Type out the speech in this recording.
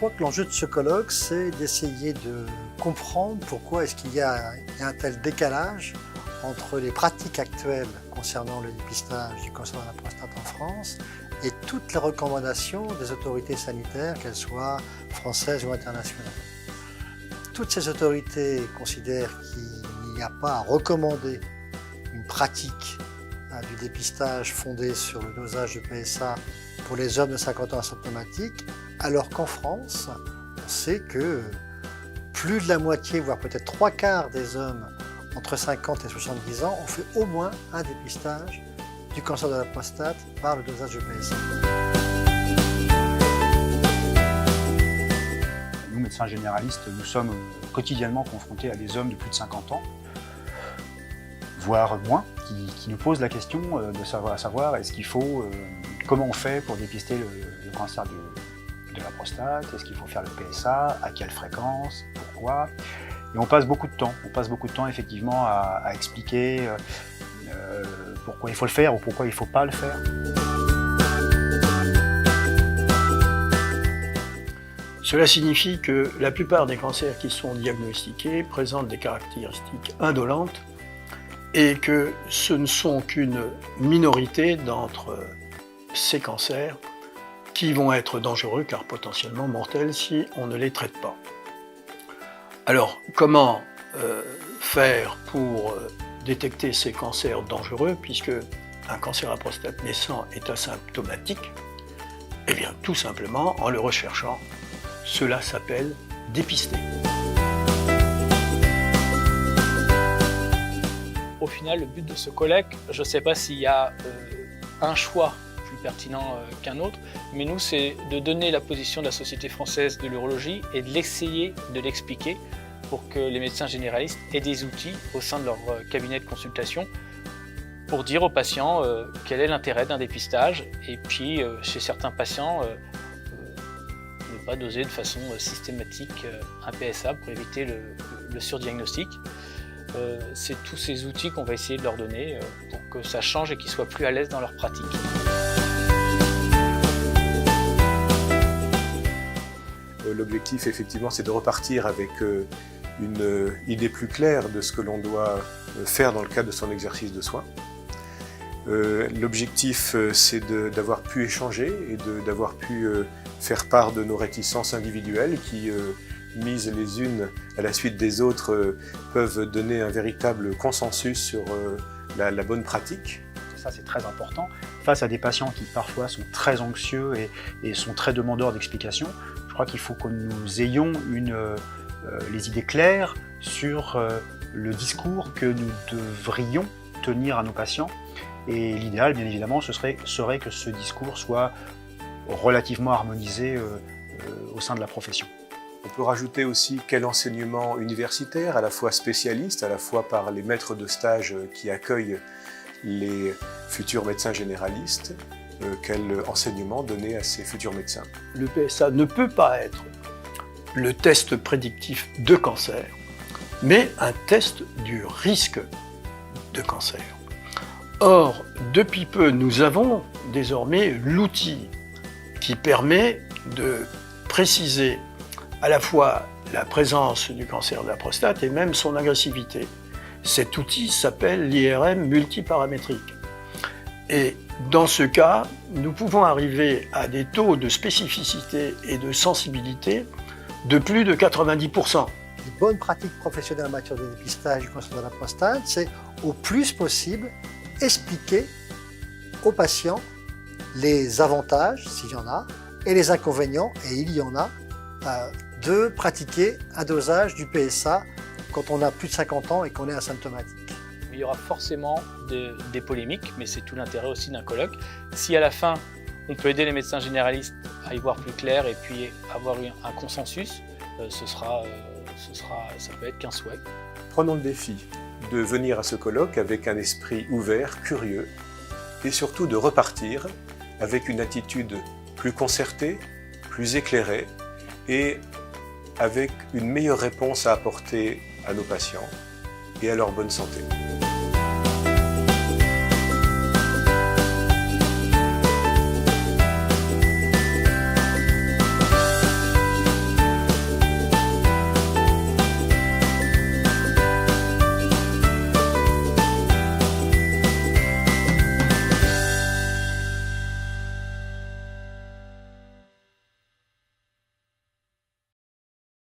crois que l'enjeu de ce colloque, c'est d'essayer de comprendre pourquoi est-ce qu'il y a un tel décalage entre les pratiques actuelles concernant le dépistage du cancer de la prostate en France et toutes les recommandations des autorités sanitaires, qu'elles soient françaises ou internationales. Toutes ces autorités considèrent qu'il n'y a pas à recommander une pratique du dépistage fondée sur le dosage de PSA pour les hommes de 50 ans asymptomatiques, alors qu'en France, on sait que plus de la moitié, voire peut-être 3/4 des hommes entre 50 et 70 ans ont fait au moins un dépistage du cancer de la prostate par le dosage de PSA. Nous, médecins généralistes, nous sommes quotidiennement confrontés à des hommes de plus de 50 ans, voire moins, qui nous posent la question de savoir est-ce qu'il faut, comment on fait pour dépister le cancer de la prostate, est-ce qu'il faut faire le PSA, à quelle fréquence, pourquoi. Et on passe beaucoup de temps, effectivement à expliquer pourquoi il faut le faire ou pourquoi il ne faut pas le faire. Cela signifie que la plupart des cancers qui sont diagnostiqués présentent des caractéristiques indolentes et que ce ne sont qu'une minorité d'entre ces cancers qui vont être dangereux car potentiellement mortels si on ne les traite pas. Alors, comment faire pour détecter ces cancers dangereux puisque un cancer à prostate naissant est asymptomatique? Eh bien, tout simplement en le recherchant. Cela s'appelle dépister. Au final, le but de ce colloque, je ne sais pas s'il y a un choix plus pertinent qu'un autre, mais nous, c'est de donner la position de la Société française de l'urologie et de l'essayer de l'expliquer pour que les médecins généralistes aient des outils au sein de leur cabinet de consultation pour dire aux patients quel est l'intérêt d'un dépistage et puis chez certains patients ne pas doser de façon systématique un PSA pour éviter le surdiagnostic. C'est tous ces outils qu'on va essayer de leur donner pour que ça change et qu'ils soient plus à l'aise dans leur pratique. L'objectif, effectivement, c'est de repartir avec une idée plus claire de ce que l'on doit faire dans le cadre de son exercice de soins. L'objectif, c'est d'avoir pu échanger et d'avoir pu faire part de nos réticences individuelles qui, mises les unes à la suite des autres, peuvent donner un véritable consensus sur la bonne pratique. Ça, c'est très important. Face à des patients qui parfois sont très anxieux et sont très demandeurs d'explications, je crois qu'il faut que nous ayons les idées claires sur le discours que nous devrions tenir à nos patients. Et l'idéal, bien évidemment, serait que ce discours soit relativement harmonisé au sein de la profession. On peut rajouter aussi quel enseignement universitaire, à la fois spécialiste, à la fois par les maîtres de stage qui accueillent les futurs médecins généralistes, quel enseignement donner à ces futurs médecins. Le PSA ne peut pas être le test prédictif de cancer, mais un test du risque de cancer. Or, depuis peu, nous avons désormais l'outil qui permet de préciser à la fois la présence du cancer de la prostate et même son agressivité. Cet outil s'appelle l'IRM multiparamétrique. Et dans ce cas, nous pouvons arriver à des taux de spécificité et de sensibilité de plus de 90%. Les bonnes pratiques professionnelles en matière de dépistage du cancer de la prostate, c'est au plus possible expliquer aux patients les avantages, s'il y en a, et les inconvénients, et il y en a, de pratiquer un dosage du PSA quand on a plus de 50 ans et qu'on est asymptomatique. Il y aura forcément des polémiques, mais c'est tout l'intérêt aussi d'un colloque. Si à la fin, on peut aider les médecins généralistes à y voir plus clair et puis avoir un consensus, ça peut être qu'un souhait. Prenons le défi de venir à ce colloque avec un esprit ouvert, curieux, et surtout de repartir avec une attitude plus concertée, plus éclairée, et avec une meilleure réponse à apporter à nos patients et à leur bonne santé.